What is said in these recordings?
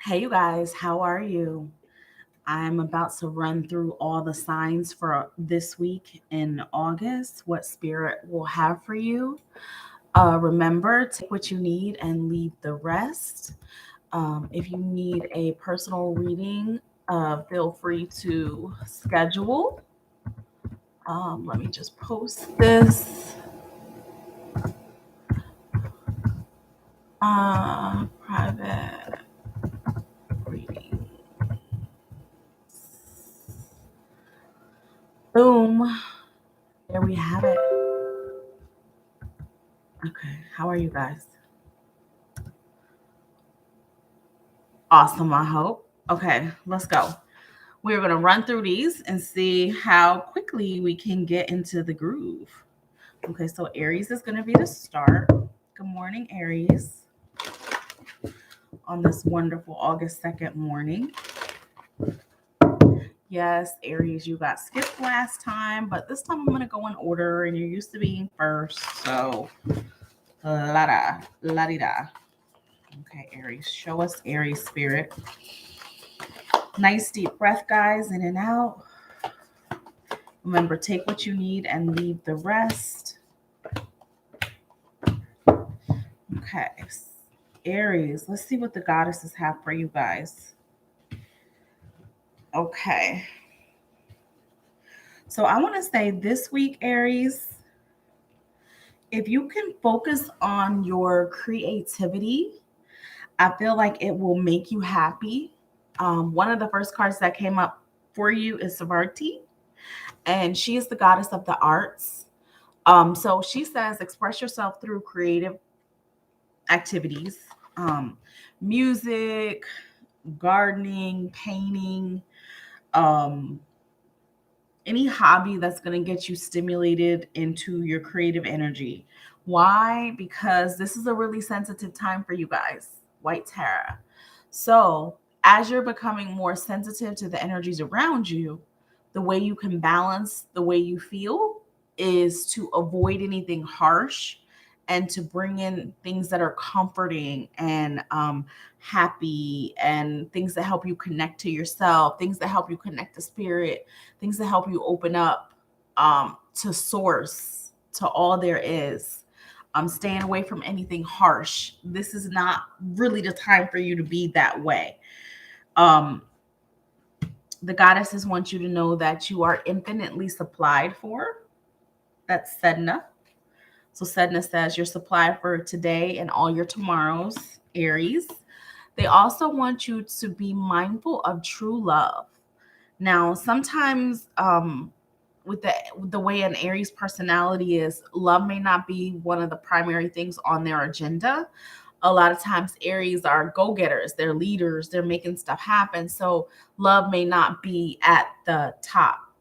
Hey, you guys, how are you? I'm about to run through all the signs for this week in August, what spirit will have for you. Remember, take what you need and leave the rest. If you need a personal reading, feel free to schedule. Let me just post this. Private reading. Boom. There we have it. Okay, how are you guys? Awesome, I hope. Okay, let's go. We're going to run through these and see how quickly we can get into the groove. Okay, so Aries is going to be the start. Good morning, Aries, on this wonderful August 2nd morning. Yes, Aries, you got skipped last time, but this time I'm going to go in order, and you're used to being first. So, la da, la di da. Okay, Aries, show us Aries spirit. Nice deep breath, guys, in and out. Remember, take what you need and leave the rest. Okay, Aries, let's see what the goddesses have for you guys. Okay. So I want to say this week, Aries, if you can focus on your creativity, I feel like it will make you happy. One of the first cards that came up for you is Savarti, and she is the goddess of the arts. So she says, express yourself through creative activities, music, gardening, painting, um, any hobby that's going to get you stimulated into your creative energy. Why? Because this is a really sensitive time for you guys, White Tara. So, as you're becoming more sensitive to the energies around you, the way you can balance the way you feel is to avoid anything harsh and to bring in things that are comforting and happy, and things that help you connect to yourself, things that help you connect to spirit, things that help you open up to source, to all there is. Staying away from anything harsh. This is not really the time for you to be that way. Um, the goddesses want you to know that you are infinitely supplied for. That's Sedna. So Sedna says you're supplied for today and all your tomorrows, Aries. They also want you to be mindful of true love. Now, sometimes with the way an Aries personality is, love may not be one of the primary things on their agenda. A lot of times Aries are go-getters, they're leaders, they're making stuff happen. So love may not be at the top.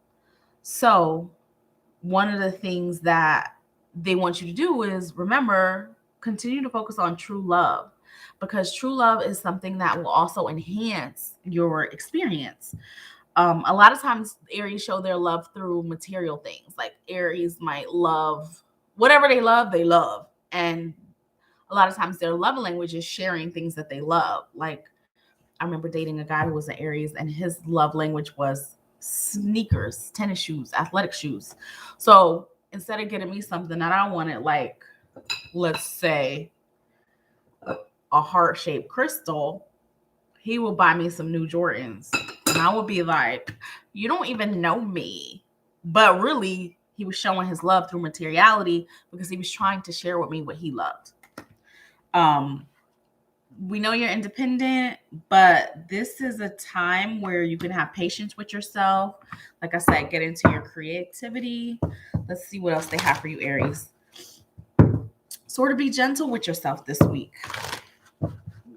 So one of the things that they want you to do is, remember, continue to focus on true love, because true love is something that will also enhance your experience. A lot of times Aries show their love through material things. Like Aries might love whatever they love. And a lot of times their love language is sharing things that they love. Like, I remember dating a guy who was an Aries, and his love language was sneakers, tennis shoes, athletic shoes. So instead of getting me something that I wanted, like, let's say, a heart-shaped crystal, he will buy me some new Jordans. And I would be like, you don't even know me. But really, he was showing his love through materiality because he was trying to share with me what he loved. We know you're independent, but this is a time where you can have patience with yourself. Like I said, get into your creativity. Let's see what else they have for you, Aries. Sort of be gentle with yourself this week.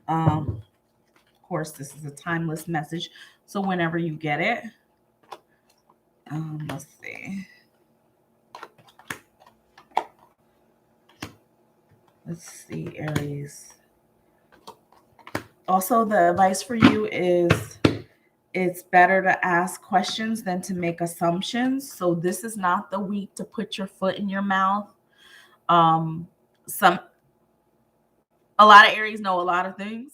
Of course, this is a timeless message, so whenever you get it, let's see. Let's see, Aries. Also, the advice for you is, it's better to ask questions than to make assumptions. So this is not the week to put your foot in your mouth. Um, some A lot of Aries know a lot of things,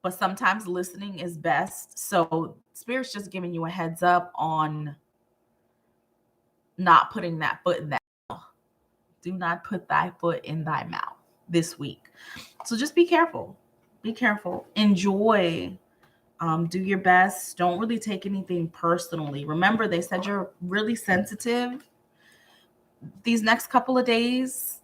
but sometimes listening is best. So Spirit's just giving you a heads up on not putting that foot in that mouth. Do not put thy foot in thy mouth this week. So just be careful. Be careful. Enjoy. Do your best. Don't really take anything personally. Remember, they said you're really sensitive. These next couple of days,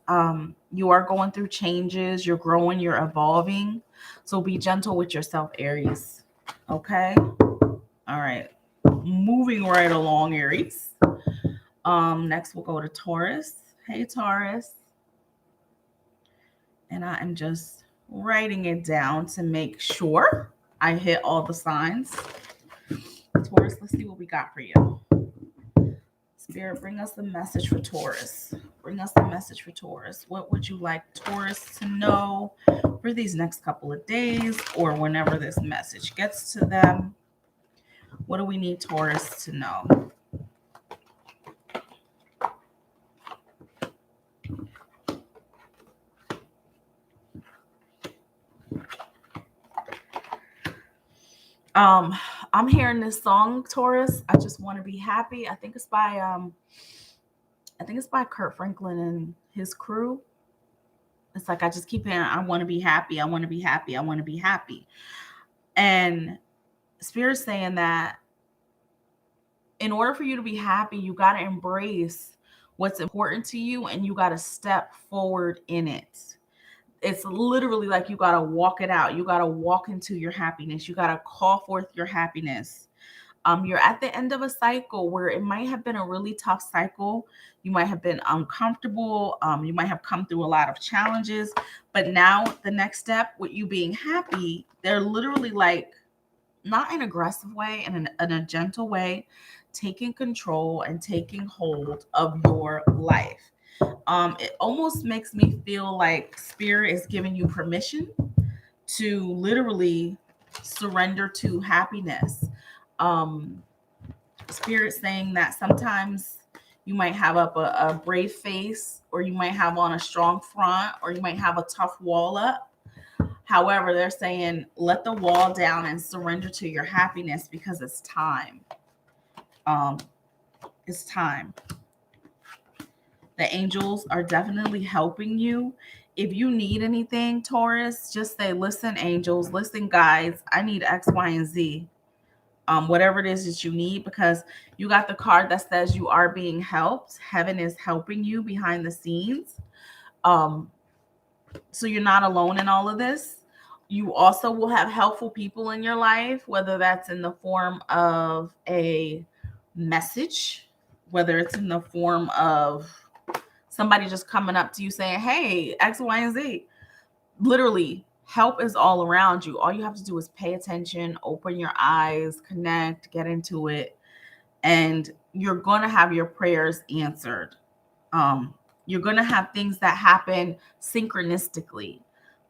you are going through changes. You're growing. You're evolving. So be gentle with yourself, Aries. Okay? All right. Moving right along, Aries. Next, we'll go to Taurus. Hey, Taurus. And I am just writing it down to make sure I hit all the signs. Taurus, let's see what we got for you. Spirit, bring us the message for Taurus. Bring us the message for Taurus. What would you like Taurus to know for these next couple of days or whenever this message gets to them? What do we need Taurus to know? I'm hearing this song, Taurus. I just want to be happy. I think it's by Kurt Franklin and his crew. It's like I just keep hearing, I want to be happy. I want to be happy. I want to be happy. And Spirit's saying that in order for you to be happy, you got to embrace what's important to you and you got to step forward in it. It's literally like you got to walk it out. You got to walk into your happiness. You got to call forth your happiness. You're at the end of a cycle where it might have been a really tough cycle. You might have been uncomfortable. You might have come through a lot of challenges. But now the next step with you being happy, they're literally like, not in an aggressive way, in a gentle way, taking control and taking hold of your life. It almost makes me feel like Spirit is giving you permission to literally surrender to happiness. Spirit saying that sometimes you might have up a brave face, or you might have on a strong front, or you might have a tough wall up. However, they're saying let the wall down and surrender to your happiness because it's time. It's time. The angels are definitely helping you. If you need anything, Taurus, just say, listen, angels, listen, guys, I need X, Y, and Z. Whatever it is that you need, because you got the card that says you are being helped. Heaven is helping you behind the scenes. So you're not alone in all of this. You also will have helpful people in your life, whether that's in the form of a message, whether it's in the form of somebody just coming up to you saying, hey, X, Y, and Z. Literally, help is all around you. All you have to do is pay attention, open your eyes, connect, get into it, and you're going to have your prayers answered. You're going to have things that happen synchronistically,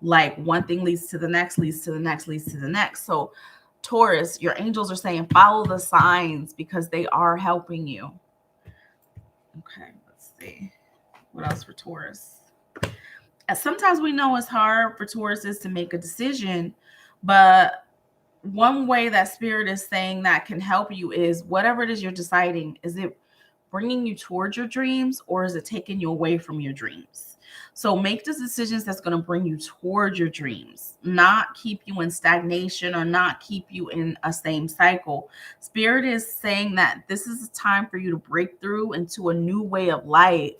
like one thing leads to the next, leads to the next, leads to the next. So Taurus, your angels are saying follow the signs because they are helping you. Okay, let's see. What else for Taurus? Sometimes we know it's hard for Tauruses to make a decision, but one way that Spirit is saying that can help you is whatever it is you're deciding, is it bringing you towards your dreams or is it taking you away from your dreams? So make the decisions that's going to bring you toward your dreams, not keep you in stagnation or not keep you in a same cycle. Spirit is saying that this is a time for you to break through into a new way of life.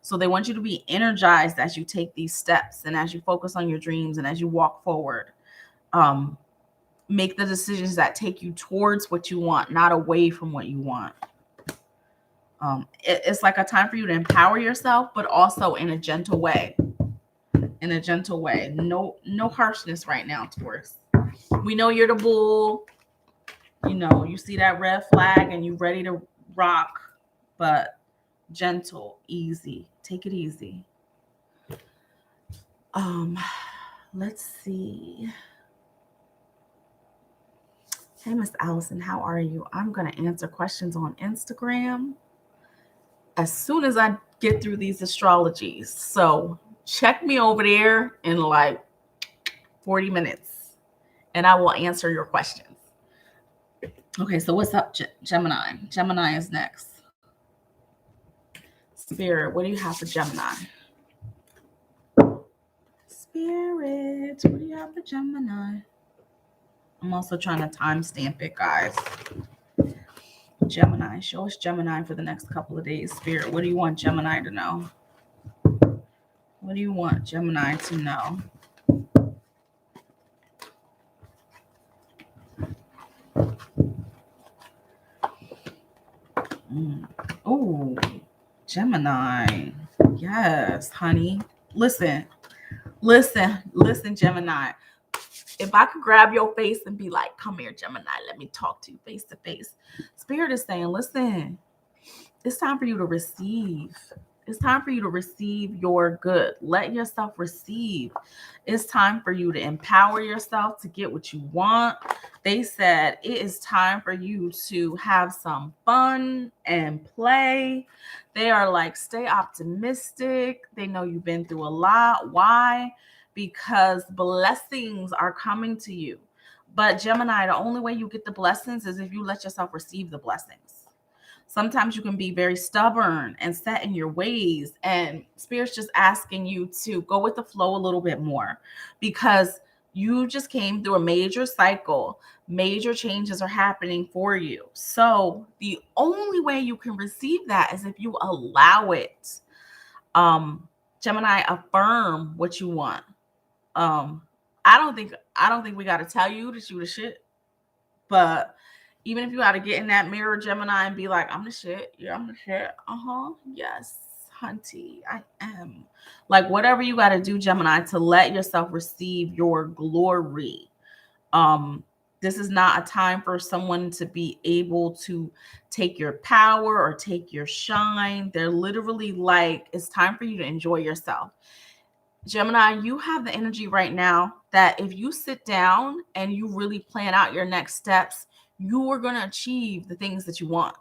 So they want you to be energized as you take these steps and as you focus on your dreams and as you walk forward. Make the decisions that take you towards what you want, not away from what you want. It's like a time for you to empower yourself, but also in a gentle way. In a gentle way. No harshness right now, Taurus. We know you're the bull. You know, you see that red flag and you're ready to rock, but gentle, easy. Take it easy. Let's see. Hey, Miss Allison, how are you? I'm going to answer questions on Instagram as soon as I get through these astrologies. So check me over there in like 40 minutes and I will answer your questions. Okay, so what's up, Gemini? Gemini is next. Spirit, what do you have for Gemini? Spirit, what do you have for Gemini? I'm also trying to timestamp it, guys. Gemini, show us Gemini for the next couple of days. Spirit, what do you want Gemini to know? What do you want Gemini to know? Oh, Gemini. Yes, honey. Listen, Gemini. If I could grab your face and be like, come here, Gemini, let me talk to you face to face. Spirit is saying, listen, it's time for you to receive. It's time for you to receive your good. Let yourself receive. It's time for you to empower yourself to get what you want. They said it is time for you to have some fun and play. They are like, stay optimistic. They know you've been through a lot. Why? Because blessings are coming to you. But Gemini, the only way you get the blessings is if you let yourself receive the blessings. Sometimes you can be very stubborn and set in your ways, and Spirit's just asking you to go with the flow a little bit more, because you just came through a major cycle. Major changes are happening for you. So the only way you can receive that is if you allow it. Gemini, affirm what you want. I don't think we got to tell you to shoot a shit, but even if you got to get in that mirror, Gemini, and be like, I'm the shit. Yeah, I'm the shit. Yes, hunty, I am. Like, whatever you got to do, Gemini, to let yourself receive your glory. This is not a time for someone to be able to take your power or take your shine. They're literally like, it's time for you to enjoy yourself. Gemini, you have the energy right now that if you sit down and you really plan out your next steps, you are going to achieve the things that you want.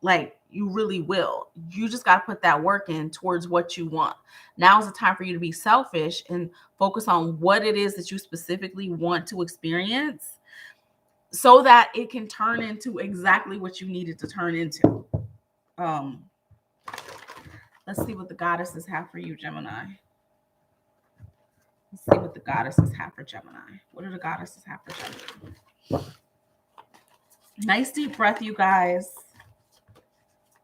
Like, you really will. You just got to put that work in towards what you want. Now is the time for you to be selfish and focus on what it is that you specifically want to experience, so that it can turn into exactly what you need it to turn into. Let's see what the goddesses have for you, Gemini. Let's see what the goddesses have for Gemini. What do the goddesses have for Gemini? Nice deep breath, you guys.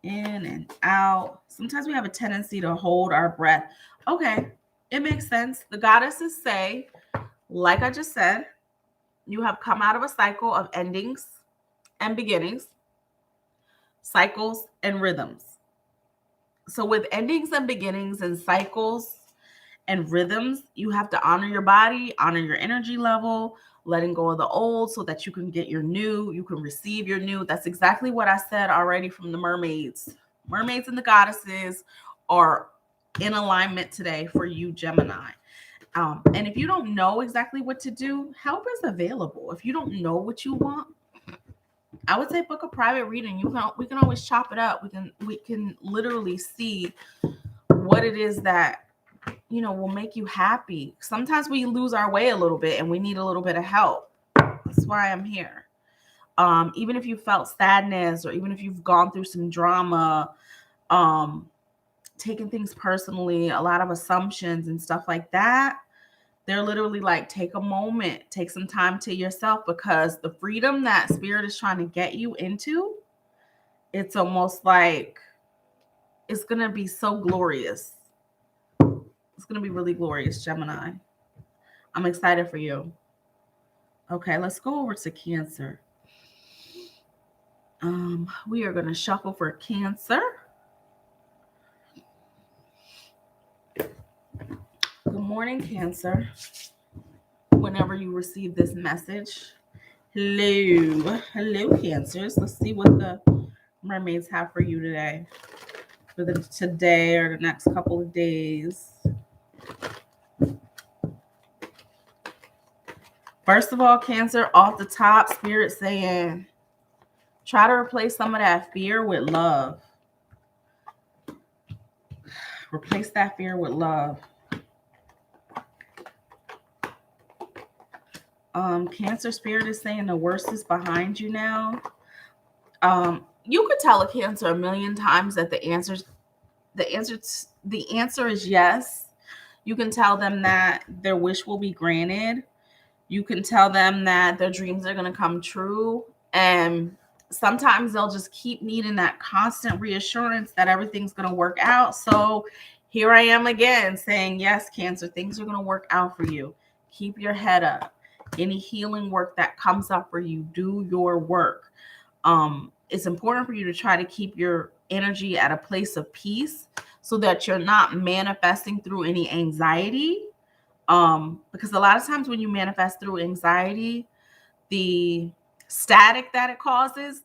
In and out. Sometimes we have a tendency to hold our breath. Okay, it makes sense. The goddesses say, like I just said, you have come out of a cycle of endings and beginnings, cycles and rhythms. So with endings and beginnings and cycles and rhythms, you have to honor your body, honor your energy level, letting go of the old so that you can get your new, you can receive your new. That's exactly what I said already from the mermaids. Mermaids and the goddesses are in alignment today for you, Gemini. And if you don't know exactly what to do, help is available. If you don't know what you want, I would say book a private reading. We can always chop it up. We can literally see what it is that will make you happy. Sometimes we lose our way a little bit and we need a little bit of help. That's why I'm here. Even if you felt sadness, or even if you've gone through some drama, taking things personally, a lot of assumptions and stuff like that, they're literally like, take a moment, take some time to yourself, because the freedom that Spirit is trying to get you into, it's almost like it's going to be so glorious. It's going to be really glorious, Gemini. I'm excited for you. Okay, let's go over to Cancer. We are going to shuffle for Cancer. Good morning, Cancer. Whenever you receive this message. Hello, Cancers. Let's see what the mermaids have for you today. For today or the next couple of days. First of all, Cancer, off the top, Spirit saying, try to replace some of that fear with love. Replace that fear with love. Cancer spirit is saying the worst is behind you now. You could tell a Cancer a million times that the answer is yes. You can tell them that their wish will be granted. You can tell them that their dreams are going to come true. And sometimes they'll just keep needing that constant reassurance that everything's going to work out. So here I am again saying, yes, Cancer, things are going to work out for you. Keep your head up. Any healing work that comes up for you, do your work. It's important for you to try to keep your energy at a place of peace so that you're not manifesting through any anxiety. Because a lot of times when you manifest through anxiety, the static that it causes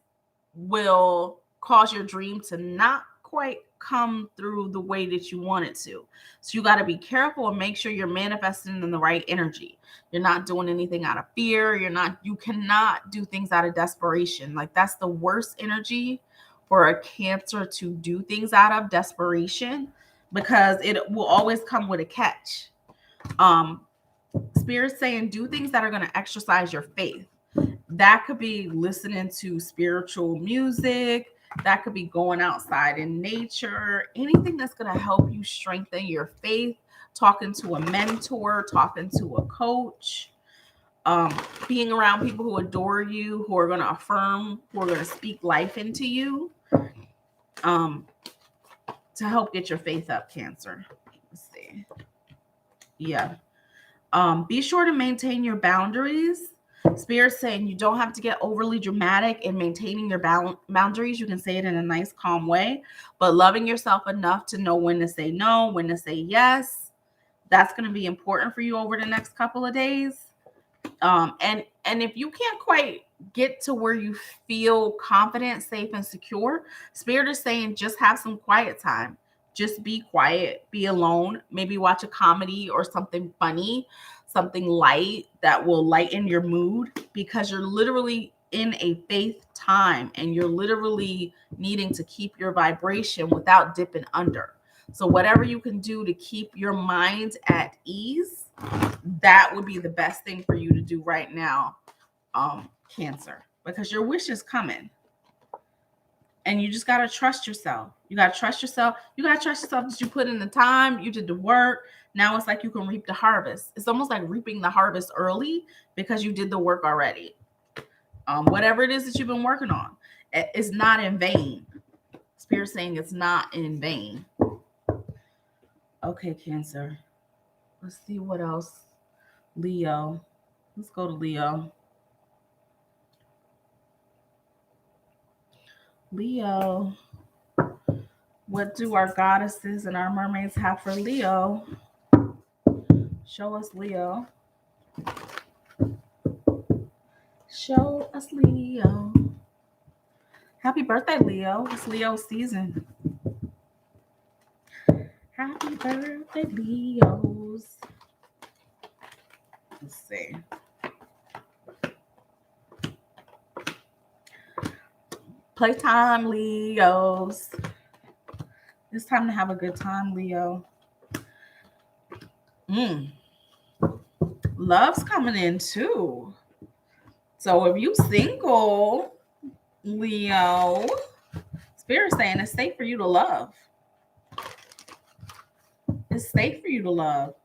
will cause your dream to not quite come through the way that you want it to. So you got to be careful and make sure you're manifesting in the right energy. You're not doing anything out of fear. You cannot do things out of desperation. Like, that's the worst energy for a Cancer, to do things out of desperation, because it will always come with a catch. Spirit's saying do things that are going to exercise your faith. That could be listening to spiritual music. That could be going outside in nature. Anything that's going to help you strengthen your faith. Talking to a mentor, talking to a coach, being around people who adore you, who are going to affirm, who are going to speak life into you, to help get your faith up, Cancer. Let's see. Yeah. Be sure to maintain your boundaries. Spirit's saying you don't have to get overly dramatic in maintaining your boundaries. You can say it in a nice, calm way, but loving yourself enough to know when to say no, when to say yes. That's going to be important for you over the next couple of days. And if you can't quite get to where you feel confident, safe, and secure, Spirit is saying just have some quiet time. Just be quiet, be alone, maybe watch a comedy or something funny, something light that will lighten your mood, because you're literally in a faith time and you're literally needing to keep your vibration without dipping under. So whatever you can do to keep your mind at ease, that would be the best thing for you to do right now, Cancer, because your wish is coming. And you just got to trust yourself. You got to trust yourself. You got to trust yourself that you put in the time, you did the work. Now it's like you can reap the harvest. It's almost like reaping the harvest early because you did the work already. Whatever it is that you've been working on, it's not in vain. Spirit saying it's not in vain. Okay, Cancer. Let's see what else. Leo. Let's go to Leo. Leo. What do our goddesses and our mermaids have for Leo? Show us Leo. Show us Leo. Happy birthday, Leo. It's Leo season. Happy birthday, Leos. Let's see. Playtime, Leos. It's time to have a good time, Leo. Love's coming in too. So if you single, Leo, Spirit saying it's safe for you to love. It's safe for you to love.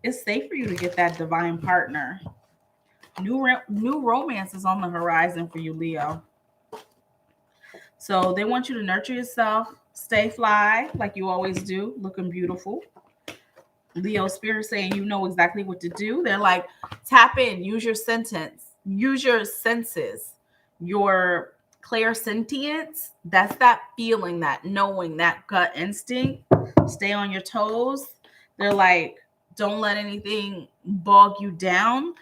It's safe for you to get that divine partner. New romance is on the horizon for you, Leo. So they want you to nurture yourself, stay fly like you always do, looking beautiful. Leo, Spirit saying you know exactly what to do. They're like, tap in, use your senses, your clairsentience. That's that feeling, that knowing, that gut instinct. Stay on your toes. They're like, don't let anything bog you down.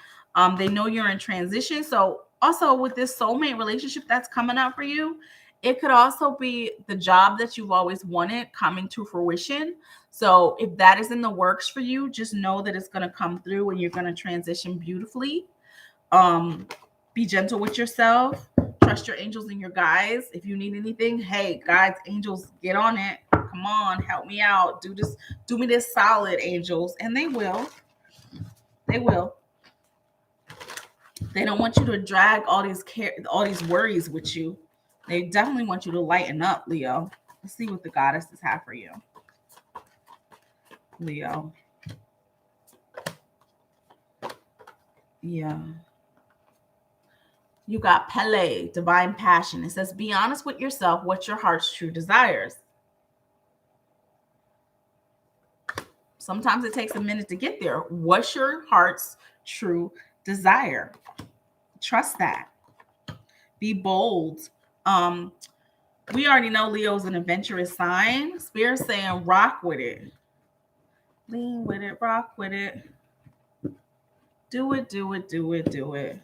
They know you're in transition. So also with this soulmate relationship that's coming up for you, it could also be the job that you've always wanted coming to fruition. So if that is in the works for you, just know that it's going to come through and you're going to transition beautifully. Be gentle with yourself. Trust your angels and your guides. If you need anything, hey, guides, angels, get on it. Come on, help me out. Do me this solid, angels. And they will. They will. They don't want you to drag all these worries with you. They definitely want you to lighten up, Leo. Let's see what the goddesses have for you. Leo. Yeah. You got Pele, divine passion. It says, be honest with yourself. What's your heart's true desires? Sometimes it takes a minute to get there. What's your heart's true desire? Trust that. Be bold. We already know Leo's an adventurous sign. Spirit's saying rock with it. Lean with it, rock with it. Do it, do it, do it, do it.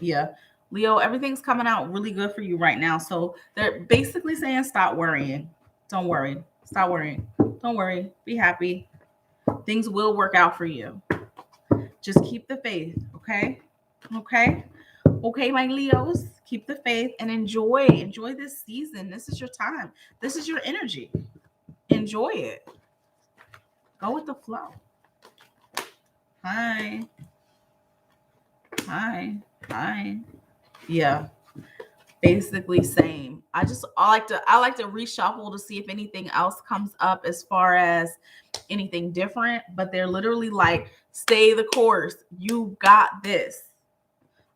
Yeah. Leo, everything's coming out really good for you right now. So they're basically saying stop worrying. Don't worry. Stop worrying. Don't worry. Be happy. Things will work out for you. Just keep the faith, okay? Okay? Okay, my Leos, keep the faith and enjoy this season. This is your time. This is your energy. Enjoy it. Go with the flow. Hi. Yeah. Basically same. I like to reshuffle to see if anything else comes up as far as anything different, but they're literally like, stay the course. You got this.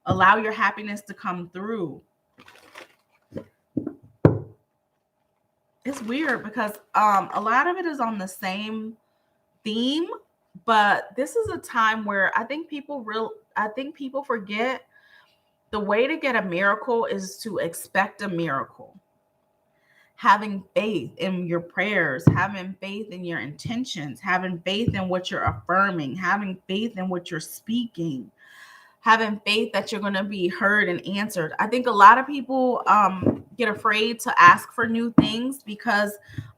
Allow your happiness to come through. It's weird because a lot of it is on the same theme, but this is a time where I think people forget the way to get a miracle is to expect a miracle. Having faith in your prayers, having faith in your intentions, having faith in what you're affirming, having faith in what you're speaking, having faith that you're going to be heard and answered. I think a lot of people get afraid to ask for new things because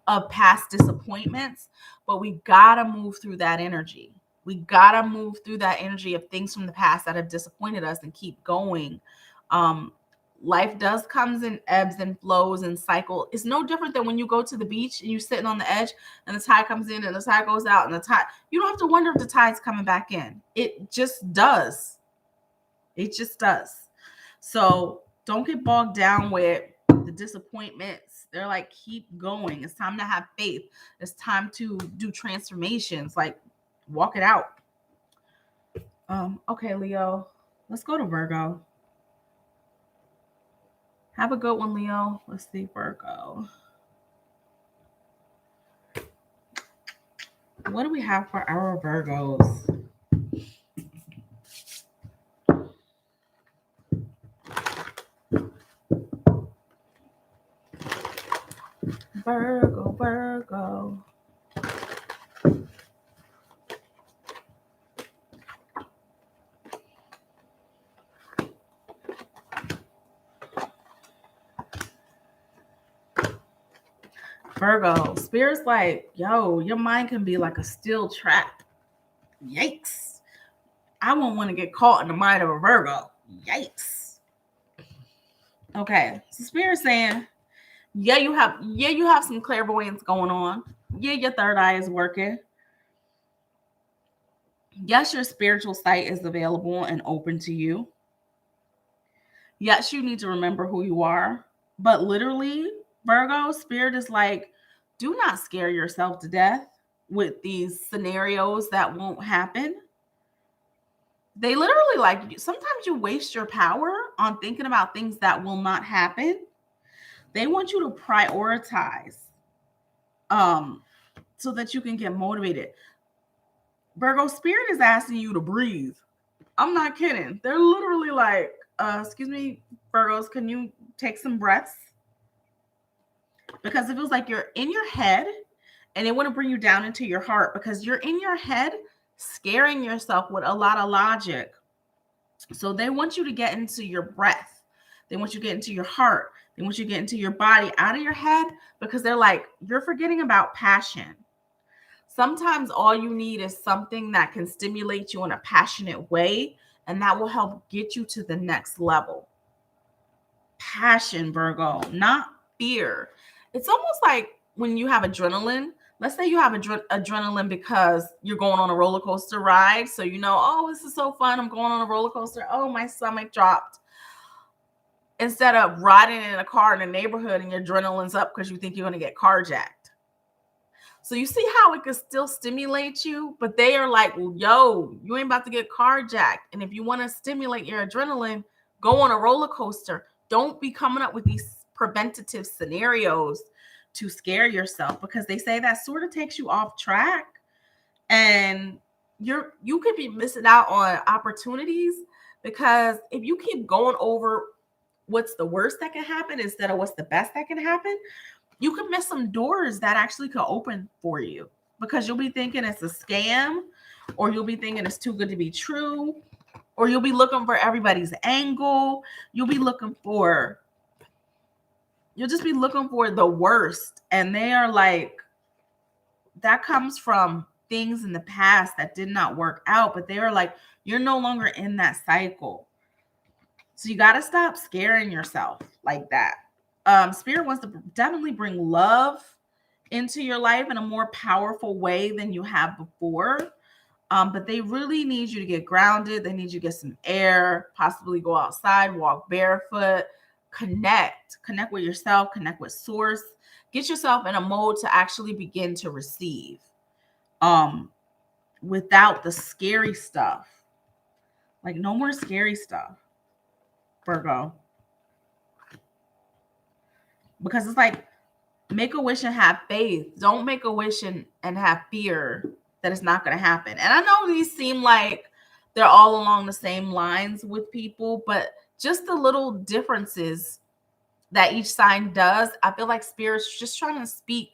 of past disappointments, but we got to move through that energy. We got to move through that energy of things from the past that have disappointed us and keep going. Life does comes in ebbs and flows and cycle. It's no different than when you go to the beach and you're sitting on the edge and the tide comes in and the tide goes out and you don't have to wonder if the tide's coming back in. It just does. It just does. So don't get bogged down with the disappointments. They're like, keep going. It's time to have faith. It's time to do transformations. Like, walk it out. Okay, Leo, let's go to Virgo. Have a good one, Leo. Let's see, Virgo. What do we have for our Virgos? Virgo. Virgo, Spirit's like, yo, your mind can be like a steel trap. Yikes. I won't want to get caught in the mind of a Virgo. Yikes. Okay, so Spirit's saying, yeah, you have some clairvoyance going on. Yeah, your third eye is working. Yes, your spiritual sight is available and open to you. Yes, you need to remember who you are. But literally, Virgo, Spirit is like, do not scare yourself to death with these scenarios that won't happen. They literally like, sometimes you waste your power on thinking about things that will not happen. They want you to prioritize so that you can get motivated. Virgo, Spirit is asking you to breathe. I'm not kidding. They're literally like, excuse me, Virgos, can you take some breaths? Because it feels like you're in your head and they want to bring you down into your heart because you're in your head scaring yourself with a lot of logic. So they want you to get into your breath. They want you to get into your heart. They want you to get into your body, out of your head, because they're like, you're forgetting about passion. Sometimes all you need is something that can stimulate you in a passionate way, and that will help get you to the next level. Passion, Virgo, not fear. It's almost like when you have adrenaline, let's say you have adrenaline because you're going on a roller coaster ride. So you know, oh, this is so fun. I'm going on a roller coaster. Oh, my stomach dropped. Instead of riding in a car in a neighborhood and your adrenaline's up because you think you're going to get carjacked. So you see how it could still stimulate you, but they are like, well, yo, you ain't about to get carjacked. And if you want to stimulate your adrenaline, go on a roller coaster. Don't be coming up with these preventative scenarios to scare yourself, because they say that sort of takes you off track, and you could be missing out on opportunities, because if you keep going over what's the worst that can happen instead of what's the best that can happen, you could miss some doors that actually could open for you, because you'll be thinking it's a scam, or you'll be thinking it's too good to be true, or you'll be looking for everybody's angle. You'll just be looking for the worst. And they are like, that comes from things in the past that did not work out, but they are like, you're no longer in that cycle. So you got to stop scaring yourself like that. Spirit wants to definitely bring love into your life in a more powerful way than you have before. But they really need you to get grounded. They need you to get some air, possibly go outside, walk barefoot, connect with yourself, connect with source, get yourself in a mode to actually begin to receive, without the scary stuff. Like, no more scary stuff, Virgo. Because it's like, make a wish and have faith. Don't make a wish and have fear that it's not going to happen. And I know these seem like they're all along the same lines with people, but just the little differences that each sign does, I feel like Spirit's just trying to speak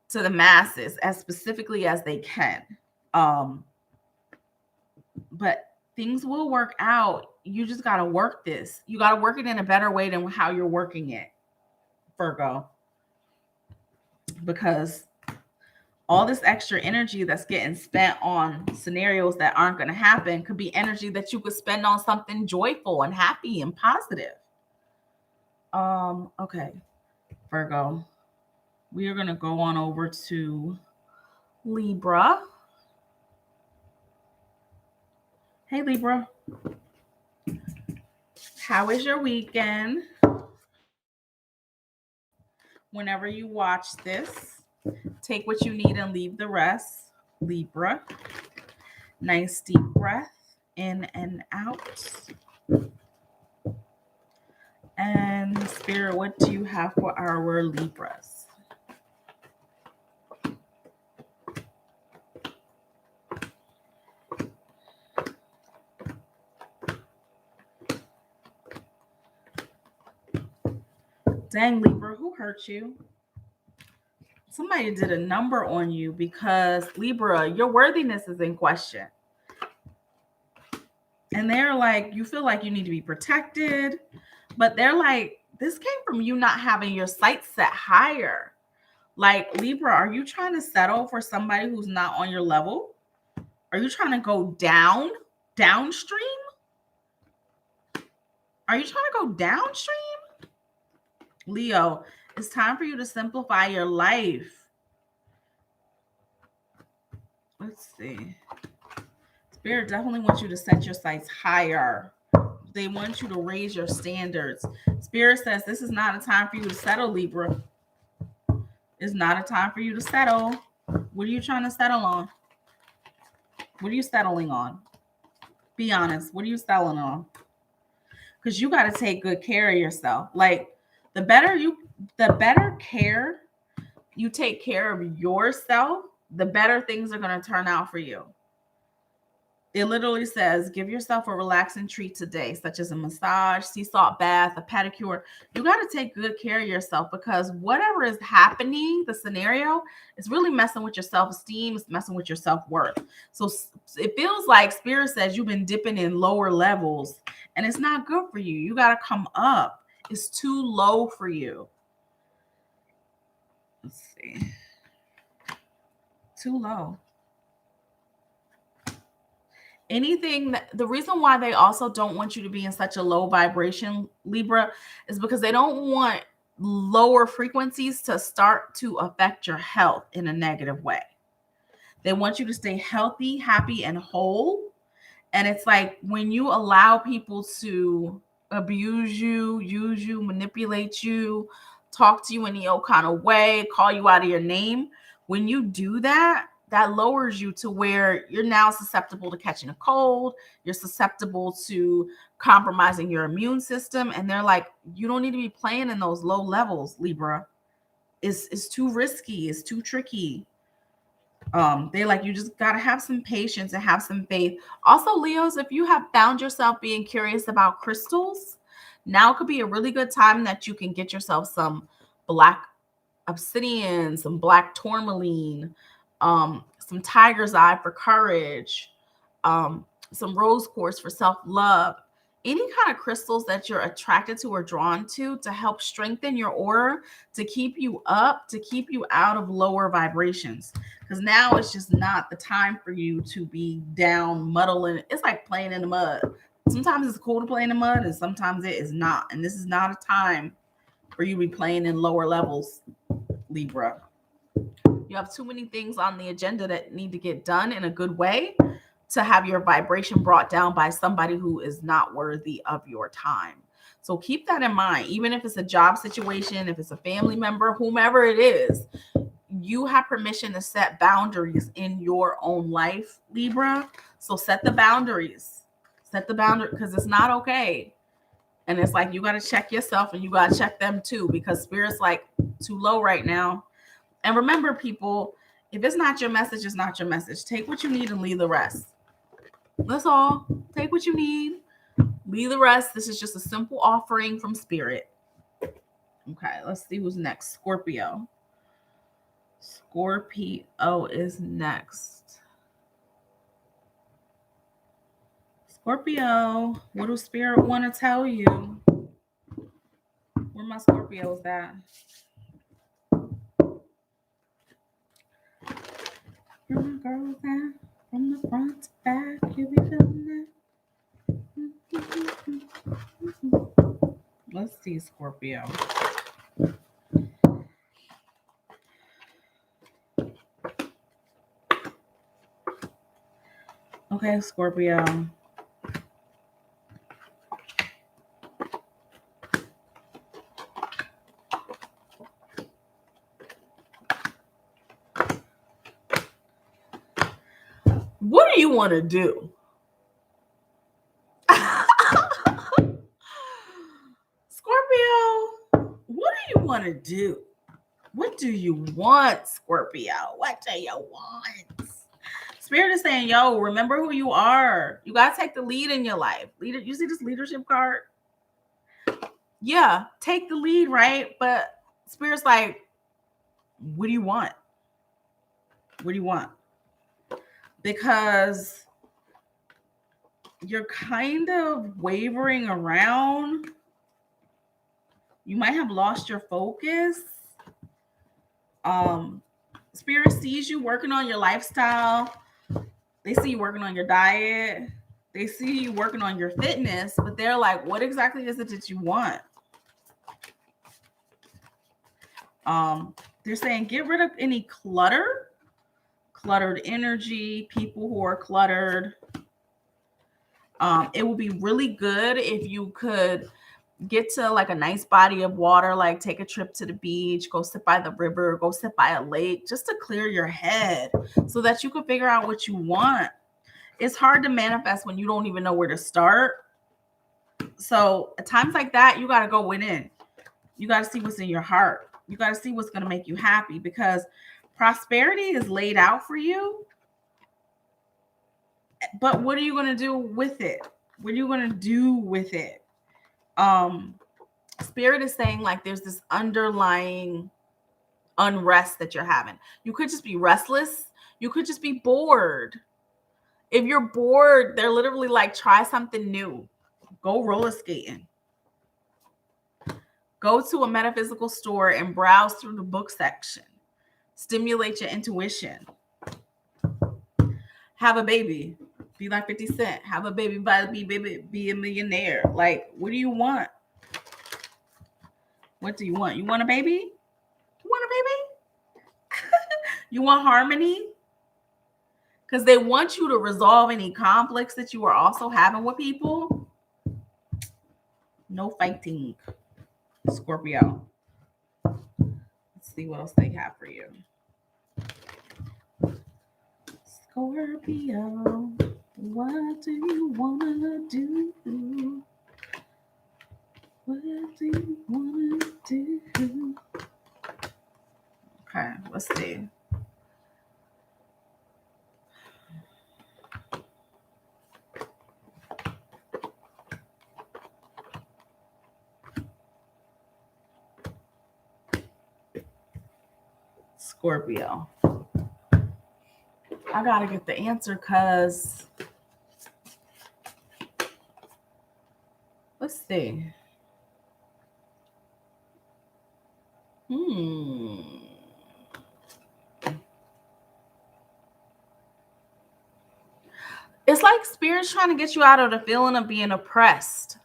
to the masses as specifically as they can. But things will work out. You just got to work this. You got to work it in a better way than how you're working it, Virgo. Because all this extra energy that's getting spent on scenarios that aren't going to happen could be energy that you could spend on something joyful and happy and positive. Okay, Virgo, we are going to go on over to Libra. Hey, Libra. How is your weekend? Whenever you watch this, take what you need and leave the rest. Libra. Nice deep breath in and out. And Spirit, what do you have for our Libras? Dang, Libra, who hurt you? Somebody did a number on you, because Libra, your worthiness is in question. And they're like, you feel like you need to be protected, but they're like, this came from you not having your sights set higher. Like, Libra, are you trying to settle for somebody who's not on your level? Are you trying to go downstream? Are you trying to go downstream? Leo, it's time for you to simplify your life. Let's see. Spirit definitely wants you to set your sights higher. They want you to raise your standards. Spirit says this is not a time for you to settle, Libra. It's not a time for you to settle. What are you trying to settle on? What are you settling on? Be honest. What are you settling on? Because you got to take good care of yourself. Like, the better care you take care of yourself, the better things are going to turn out for you. It literally says, give yourself a relaxing treat today, such as a massage, sea salt bath, a pedicure. You got to take good care of yourself, because whatever is happening, the scenario, is really messing with your self-esteem. It's messing with your self-worth. So it feels like Spirit says you've been dipping in lower levels, and it's not good for you. You got to come up. It's too low for you. Let's see. Too low. The reason why they also don't want you to be in such a low vibration, Libra, is because they don't want lower frequencies to start to affect your health in a negative way. They want you to stay healthy, happy, and whole. And it's like when you allow people to abuse you, use you, manipulate you, talk to you in the old kind of way, call you out of your name, when you do that, that lowers you to where you're now susceptible to catching a cold. You're susceptible to compromising your immune system. And they're like, you don't need to be playing in those low levels, Libra. It's too risky. It's too tricky. They're like, you just got to have some patience and have some faith. Also, Leos, if you have found yourself being curious about crystals, now could be a really good time that you can get yourself some black obsidian, some black tourmaline, some tiger's eye for courage, some rose quartz for self-love. Any kind of crystals that you're attracted to or drawn to help strengthen your aura, to keep you up, to keep you out of lower vibrations. Because now it's just not the time for you to be down, muddling. It's like playing in the mud. Sometimes it's cool to play in the mud, and sometimes it is not. And this is not a time for you to be playing in lower levels, Libra. You have too many things on the agenda that need to get done in a good way to have your vibration brought down by somebody who is not worthy of your time. So keep that in mind. Even if it's a job situation, if it's a family member, whomever it is, you have permission to set boundaries in your own life, Libra. So set the boundaries. Set the boundary, because it's not okay. And it's like, you got to check yourself and you got to check them too, because Spirit's like too low right now. And remember, people, if it's not your message, it's not your message. Take what you need and leave the rest. That's all. Take what you need, leave the rest. This is just a simple offering from Spirit. Okay, let's see who's next. Scorpio. Scorpio is next. Scorpio, what does Spirit want to tell you? Where my Scorpios at? Where my girls at? From the front to back, you be feeling it. Let's see, Scorpio. Okay, Scorpio. What do you want to do? Scorpio, what do you want to do? What do you want, Scorpio? What do you want? Spirit is saying, yo, remember who you are. You got to take the lead in your life. Leader, you see this leadership card? Yeah, take the lead, right? But Spirit's like, what do you want? What do you want? Because you're kind of wavering around. You might have lost your focus. Spirit sees you working on your lifestyle. They see you working on your diet. They see you working on your fitness, but they're like, what exactly is it that you want? They're saying get rid of any cluttered energy, people who are cluttered. It would be really good if you could get to like a nice body of water, like take a trip to the beach, go sit by the river, go sit by a lake, just to clear your head so that you can figure out what you want. It's hard to manifest when you don't even know where to start. So at times like that, you got to go within. You got to see what's in your heart. You got to see what's going to make you happy, because prosperity is laid out for you. But what are you going to do with it? What are you going to do with it? Spirit is saying like there's this underlying unrest that you're having. You could just be restless. You could just be bored. If you're bored, they're literally like, try something new. Go roller skating. Go to a metaphysical store and browse through the book section. Stimulate your intuition. Have a baby. Be like 50 Cent. Have a baby, be a millionaire. Like, what do you want? What do you want? You want a baby? You want a baby? You want harmony? Because they want you to resolve any conflicts that you are also having with people. No fighting, Scorpio. Let's see what else they have for you. Scorpio, what do you want to do? What do you want to do? Okay, let's see. Scorpio. I gotta get the answer because let's see. It's like Spirit's trying to get you out of the feeling of being oppressed.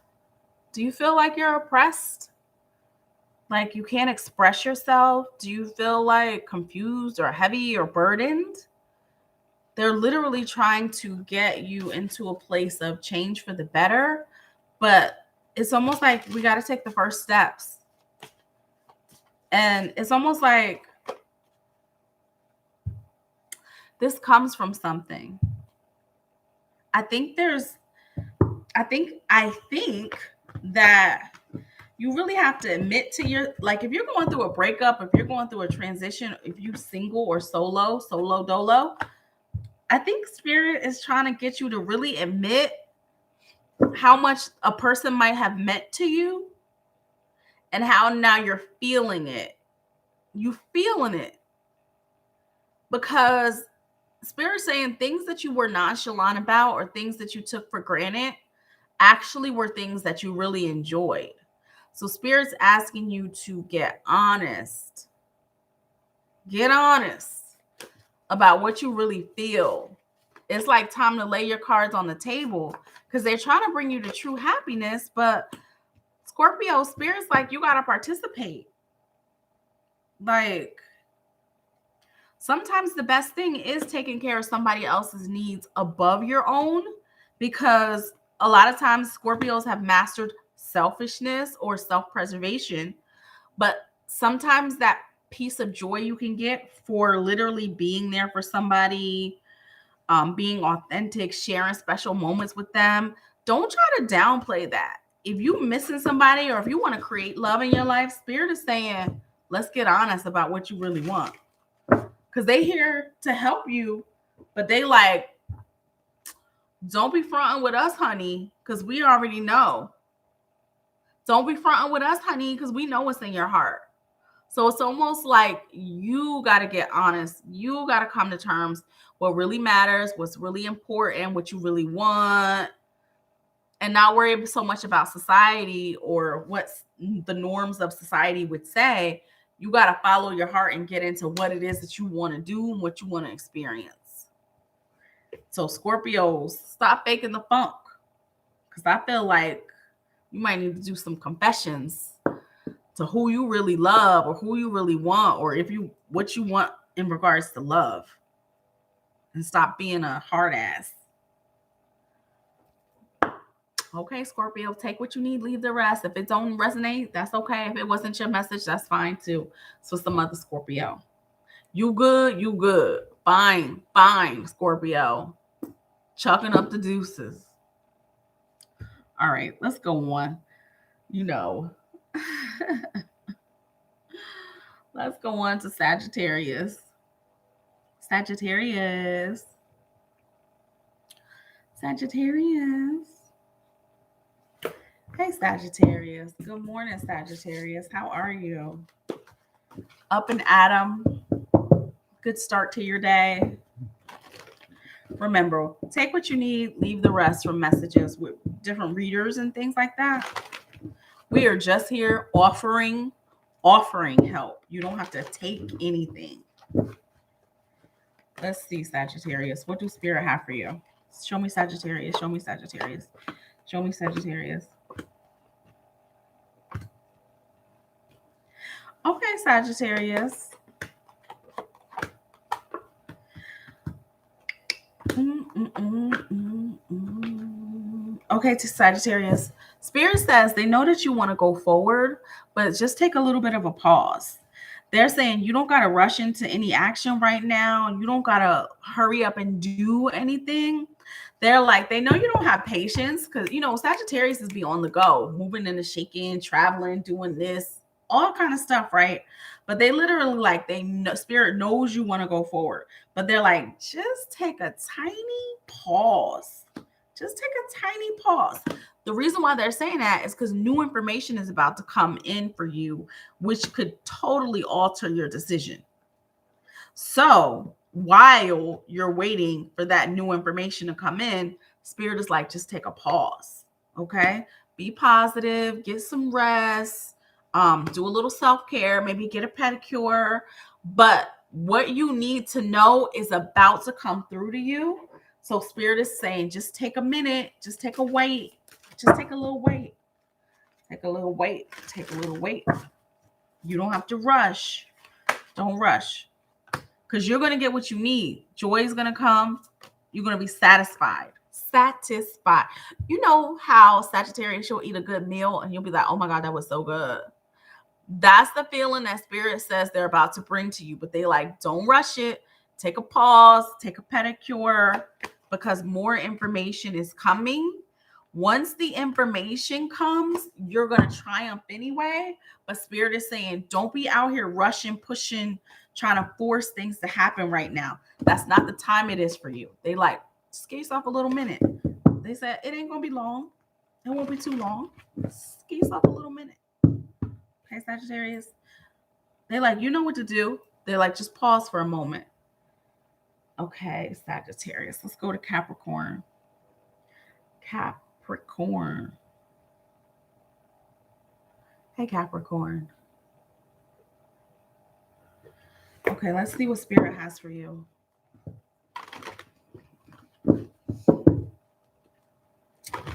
Do you feel like you're oppressed? Like you can't express yourself? Do you feel like confused or heavy or burdened? They're literally trying to get you into a place of change for the better, but it's almost like we got to take the first steps. And it's almost like this comes from something. I think that you really have to admit to your, like, if you're going through a breakup, if you're going through a transition, if you single or solo dolo, I think Spirit is trying to get you to really admit how much a person might have meant to you and how now you're feeling it. You feeling it. Because Spirit's saying things that you were nonchalant about or things that you took for granted actually were things that you really enjoyed. So Spirit's asking you to get honest. Get honest about what you really feel. It's like time to lay your cards on the table because they're trying to bring you to true happiness. But Scorpio, Spirit's like, you got to participate. Like, sometimes the best thing is taking care of somebody else's needs above your own, because a lot of times Scorpios have mastered selfishness or self-preservation, but sometimes that piece of joy you can get for literally being there for somebody, being authentic, sharing special moments with them, don't try to downplay that. If you're missing somebody or if you want to create love in your life, Spirit is saying, let's get honest about what you really want. Because they here to help you, but they like, don't be fronting with us, honey, because we already know. Don't be fronting with us, honey, because we know what's in your heart. So it's almost like you got to get honest. You got to come to terms what really matters, what's really important, what you really want, and not worry so much about society or what the norms of society would say. You got to follow your heart and get into what it is that you want to do and what you want to experience. So Scorpios, stop faking the funk, because I feel like you might need to do some confessions to who you really love or who you really want, or if you what you want in regards to love, and stop being a hard ass. Okay, Scorpio, take what you need, leave the rest. If it don't resonate, that's okay. If it wasn't your message, that's fine too. So some other Scorpio. You good, you good. Fine, Scorpio. Chucking up the deuces. All right, let's go on. Let's go on to Sagittarius. Sagittarius. Hey, Sagittarius. Good morning, Sagittarius. How are you? Up and at 'em. Good start to your day. Remember, take what you need, leave the rest from messages with different readers and things like that. We are just here offering help. You don't have to take anything. Let's see, Sagittarius. What do Spirit have for you? Show me Sagittarius. Show me Sagittarius. Show me Sagittarius. Sagittarius. Okay, to Sagittarius. Spirit says they know that you want to go forward, but just take a little bit of a pause. They're saying you don't got to rush into any action right now. You don't got to hurry up and do anything. They're like, they know you don't have patience because, Sagittarius is be on the go, moving and shaking, traveling, doing this, all kind of stuff, right? But they literally they know, Spirit knows you want to go forward, but they're like, just take a tiny pause. Just take a tiny pause. The reason why they're saying that is because new information is about to come in for you, which could totally alter your decision. So while you're waiting for that new information to come in, Spirit is like, just take a pause. Okay. Be positive, get some rest, do a little self-care, maybe get a pedicure. But what you need to know is about to come through to you. So Spirit is saying, just take a minute, just take a wait, just take a little wait, take a little wait, take a little wait. You don't have to rush. Don't rush. Because you're going to get what you need. Joy is going to come. You're going to be satisfied. Satisfied. You know how Sagittarius, you'll eat a good meal and you'll be like, oh my God, that was so good. That's the feeling that Spirit says they're about to bring to you. But they don't rush it. Take a pause. Take a pedicure. Because more information is coming. Once the information comes, you're going to triumph anyway. But Spirit is saying, don't be out here rushing, pushing, trying to force things to happen right now. That's not the time it is for you. They just give yourself a little minute. They said, it ain't going to be long. It won't be too long. Just give yourself a little minute. Okay, Sagittarius. They you know what to do. They're just pause for a moment. Okay, Sagittarius. Let's go to Capricorn. Capricorn. Hey, Capricorn. Okay, let's see what Spirit has for you.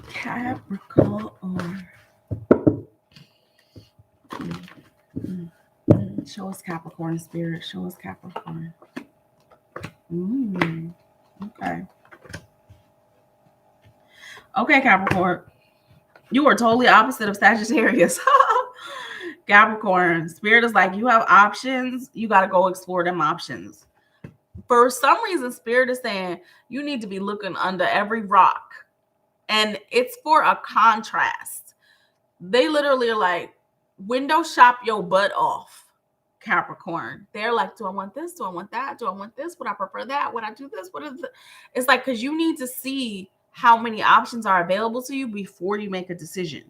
Capricorn. Show us Capricorn, Spirit. Show us Capricorn. Okay. Okay, Capricorn. You are totally opposite of Sagittarius. Capricorn. Spirit is you have options. You got to go explore them options. For some reason, Spirit is saying you need to be looking under every rock. And it's for a contrast. They literally are window shop your butt off, Capricorn. They're do I want this? Do I want that? Do I want this? Would I prefer that? Would I do this? What is it? It's because you need to see how many options are available to you before you make a decision.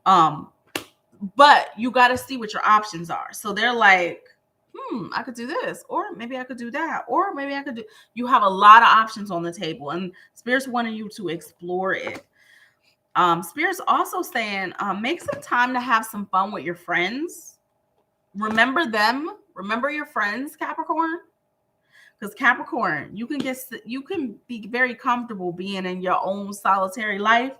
But you got to see what your options are. So they're I could do this, or maybe I could do that, or maybe I could do. You have a lot of options on the table, and Spirit's wanting you to explore it. Spirit's also saying, make some time to have some fun with your friends. Remember them. Remember your friends, Capricorn. Because Capricorn, you can be very comfortable being in your own solitary life,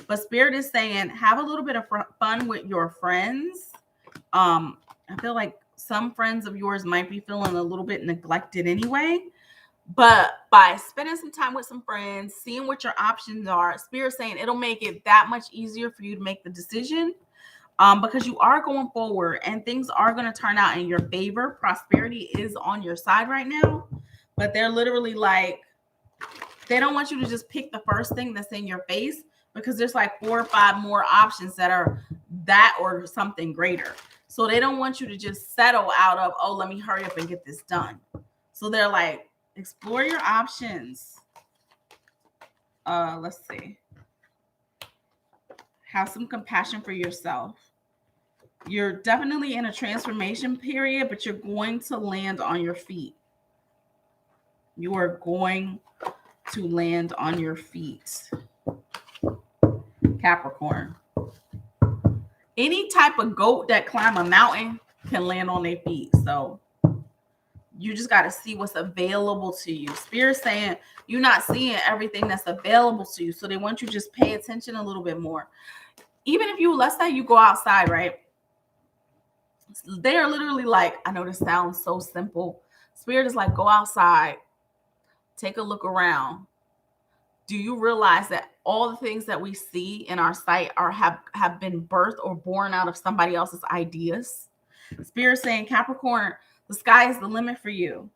but Spirit is saying have a little bit of fun with your friends. I feel like some friends of yours might be feeling a little bit neglected anyway. But by spending some time with some friends, seeing what your options are, Spirit saying it'll make it that much easier for you to make the decision. Because you are going forward and things are going to turn out in your favor. Prosperity is on your side right now. But they're literally they don't want you to just pick the first thing that's in your face, because there's 4 or 5 more options that are that or something greater. So they don't want you to just settle out of, oh, let me hurry up and get this done. So they're explore your options. Let's see. Have some compassion for yourself. You're definitely in a transformation period, but you're going to land on your feet. You are going to land on your feet. Capricorn. Any type of goat that climb a mountain can land on their feet. So you just got to see what's available to you. Spirit saying you're not seeing everything that's available to you. So they want you to just pay attention a little bit more. Even if let's say you go outside, right? They are literally like, I know this sounds so simple. Spirit is like, go outside, take a look around. Do you realize that all the things that we see in our sight have been birthed or born out of somebody else's ideas? Spirit saying, Capricorn, the sky is the limit for you.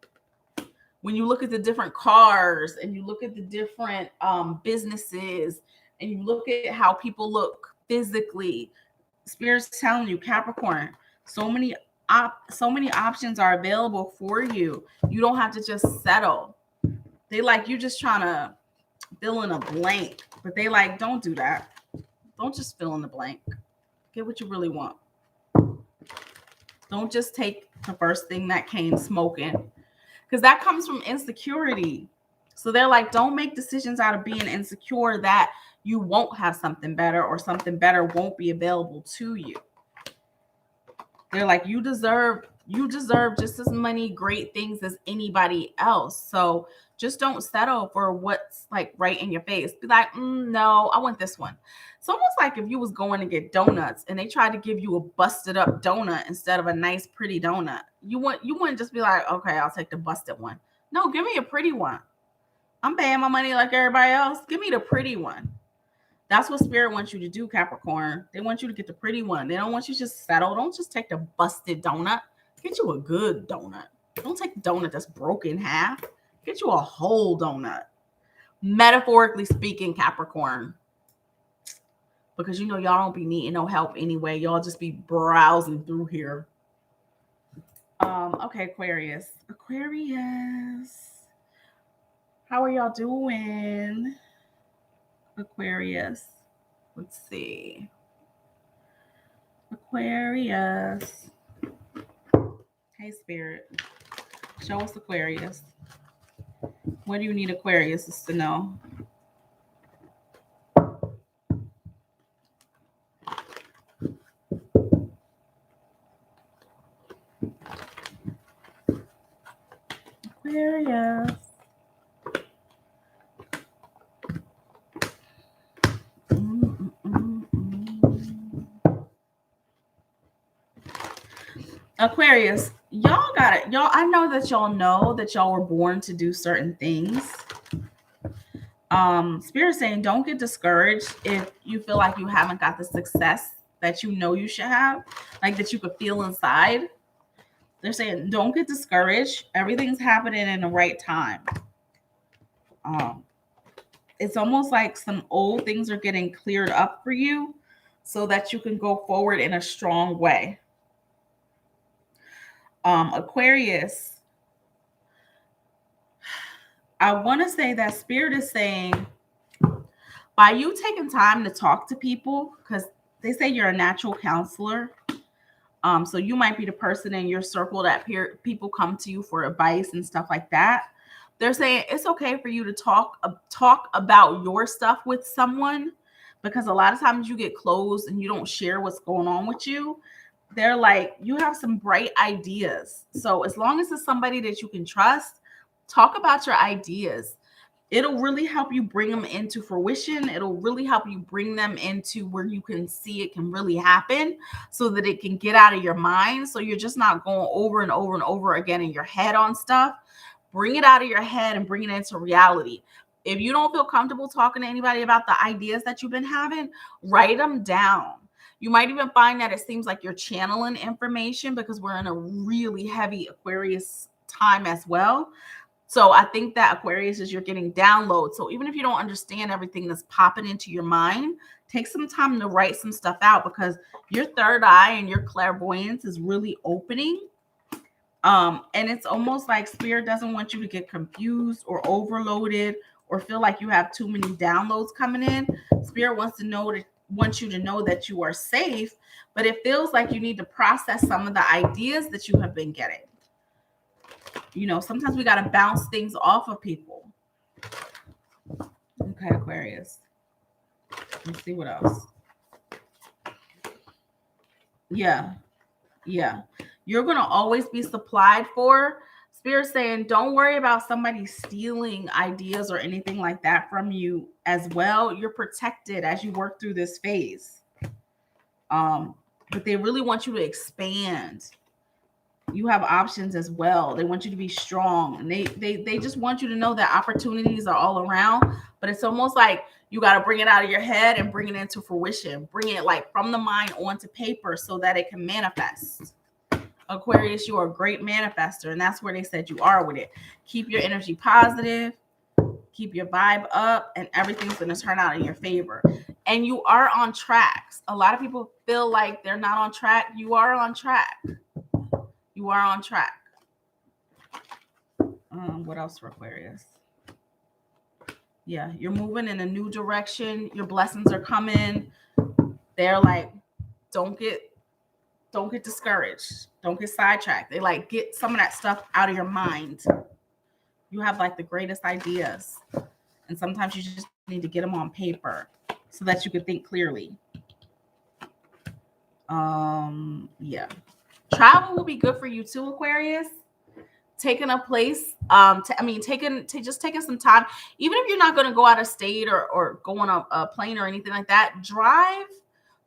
When you look at the different cars and you look at the different businesses and you look at how people look physically, Spirit's telling you, Capricorn, so many options are available for you. You don't have to just settle. They like you just trying to fill in a blank, but they like, don't do that. Don't just fill in the blank. Get what you really want. Don't just take the first thing that came smoking, because that comes from insecurity. So they're like, don't make decisions out of being insecure that you won't have something better or something better won't be available to you. They're like, you deserve just as many great things as anybody else. So just don't settle for what's like right in your face. Be like, no, I want this one. It's almost like if you was going to get donuts and they tried to give you a busted up donut instead of a nice, pretty donut. You wouldn't just be like, okay, I'll take the busted one. No, give me a pretty one. I'm paying my money like everybody else. Give me the pretty one. That's what Spirit wants you to do, Capricorn. They want you to get the pretty one. They don't want you to just settle. Don't just take the busted donut. Get you a good donut. Don't take the donut that's broken in half. Get you a whole donut. Metaphorically speaking, Capricorn. Because you know y'all don't be needing no help anyway. Y'all just be browsing through here. Okay, Aquarius. How are y'all doing? Aquarius. Let's see. Aquarius. Hey, Spirit. Show us Aquarius. What do you need Aquarius to know? Aquarius. Aquarius, y'all got it. Y'all, I know that y'all were born to do certain things. Spirit saying don't get discouraged if you feel like you haven't got the success that you know you should have, like that you could feel inside. They're saying don't get discouraged. Everything's happening in the right time. It's almost like some old things are getting cleared up for you so that you can go forward in a strong way. Aquarius, I want to say that Spirit is saying by you taking time to talk to people, because they say you're a natural counselor. So you might be the person in your circle that people come to you for advice and stuff like that. They're saying it's okay for you to talk about your stuff with someone, because a lot of times you get closed and you don't share what's going on with you. They're like, you have some bright ideas. So as long as it's somebody that you can trust, talk about your ideas. It'll really help you bring them into fruition. It'll really help you bring them into where you can see it can really happen so that it can get out of your mind. So you're just not going over and over and over again in your head on stuff. Bring it out of your head and bring it into reality. If you don't feel comfortable talking to anybody about the ideas that you've been having, write them down. You might even find that it seems like you're channeling information because we're in a really heavy Aquarius time as well. So I think that Aquarius is you're getting downloads. So even if you don't understand everything that's popping into your mind, take some time to write some stuff out, because your third eye and your clairvoyance is really opening. And it's almost like Spirit doesn't want you to get confused or overloaded or feel like you have too many downloads coming in. Spirit wants you to know that you are safe, but it feels like you need to process some of the ideas that you have been getting. You know, sometimes we got to bounce things off of people. Okay, Aquarius. Let's see what else. Yeah. You're going to always be supplied for. Spirit saying don't worry about somebody stealing ideas or anything like that from you as well. You're protected as you work through this phase. but they really want you to expand. You have options as well. They want you to be strong, and they just want you to know that opportunities are all around, but it's almost like you got to bring it out of your head and bring it into fruition. Bring it like from the mind onto paper so that it can manifest. Aquarius, you are a great manifester, and that's where they said you are with it. Keep your energy positive, keep your vibe up, and everything's going to turn out in your favor. And you are on track. A lot of people feel like they're not on track. You are on track. You are on track. What else for Aquarius? Yeah, you're moving in a new direction. Your blessings are coming. They're like, don't get discouraged. Don't get sidetracked. They like, get some of that stuff out of your mind. You have like the greatest ideas. And sometimes you just need to get them on paper so that you can think clearly. Yeah. Travel will be good for you too, Aquarius. Taking a place, taking some time, even if you're not going to go out of state or go on a plane or anything like that, drive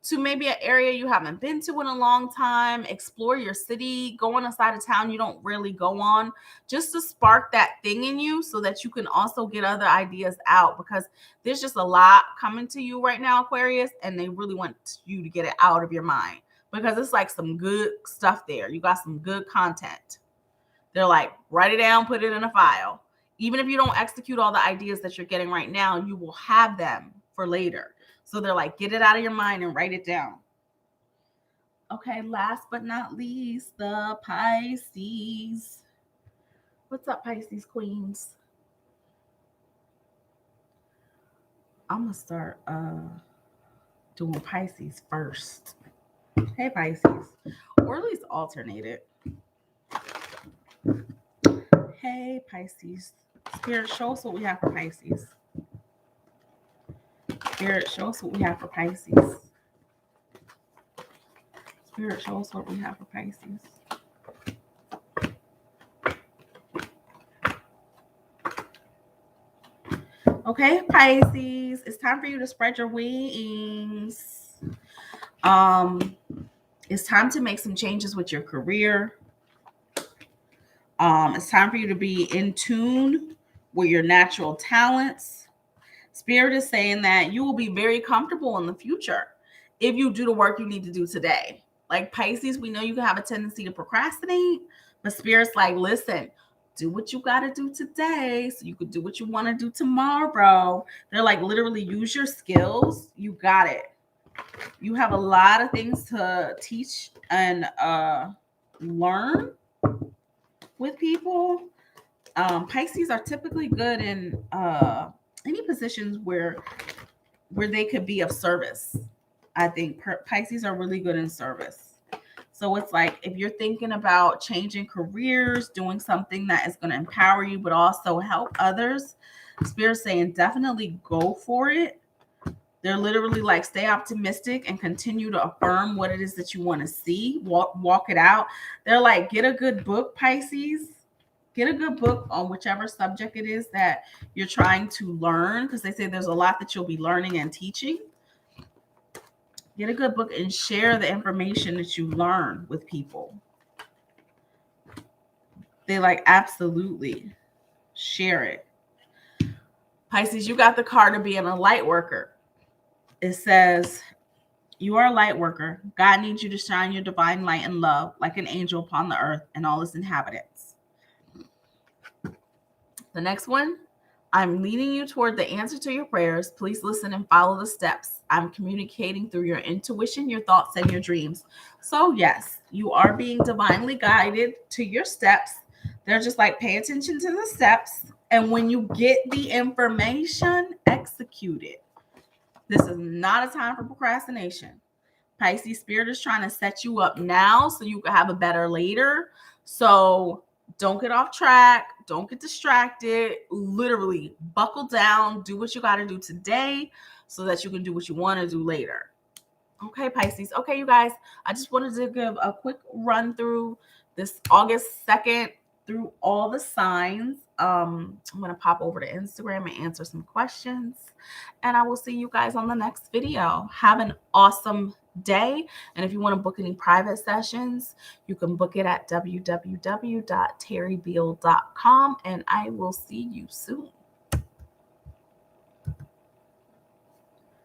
to maybe an area you haven't been to in a long time, explore your city, go on a side of town you don't really go on, just to spark that thing in you so that you can also get other ideas out, because there's just a lot coming to you right now, Aquarius, and they really want you to get it out of your mind because it's like some good stuff there. You got some good content. They're like, write it down, put it in a file. Even if you don't execute all the ideas that you're getting right now, you will have them for later. So they're like, get it out of your mind and write it down. Okay, last but not least, the Pisces. What's up, Pisces queens? I'm going to start doing Pisces first. Hey, Pisces. Or at least alternate it. Hey, Pisces. Spirit, show us what we have for Pisces. Spirit, show us what we have for Pisces. Spirit, show us what we have for Pisces. Okay, Pisces, it's time for you to spread your wings. It's time to make some changes with your career. It's time for you to be in tune with your natural talents. Spirit is saying that you will be very comfortable in the future if you do the work you need to do today. Like Pisces, we know you can have a tendency to procrastinate, but Spirit's like, listen, do what you got to do today so you could do what you want to do tomorrow. They're like, literally use your skills. You got it. You have a lot of things to teach and learn with people. Pisces are typically good in any positions where they could be of service. I think Pisces are really good in service. So it's like if you're thinking about changing careers, doing something that is going to empower you, but also help others, Spirit's saying definitely go for it. They're literally like, stay optimistic and continue to affirm what it is that you want to see. Walk it out. They're like, get a good book, Pisces. Get a good book on whichever subject it is that you're trying to learn, because they say there's a lot that you'll be learning and teaching. Get a good book and share the information that you learn with people. They like, absolutely share it. Pisces, you got the card of being a light worker. It says, you are a light worker. God needs you to shine your divine light and love like an angel upon the earth and all its inhabitants. The next one, I'm leading you toward the answer to your prayers. Please listen and follow the steps. I'm communicating through your intuition, your thoughts, and your dreams. So yes, you are being divinely guided to your steps. They're just like, pay attention to the steps. And when you get the information, execute it. This is not a time for procrastination. Pisces, Spirit is trying to set you up now so you can have a better later. So don't get off track. Don't get distracted. Literally buckle down. Do what you got to do today so that you can do what you want to do later. Okay, Pisces. Okay, you guys, I just wanted to give a quick run through this August 2nd through all the signs. I'm going to pop over to Instagram and answer some questions. And I will see you guys on the next video. Have an awesome day. And if you want to book any private sessions, you can book it at www.terrybeal.com, and I will see you soon.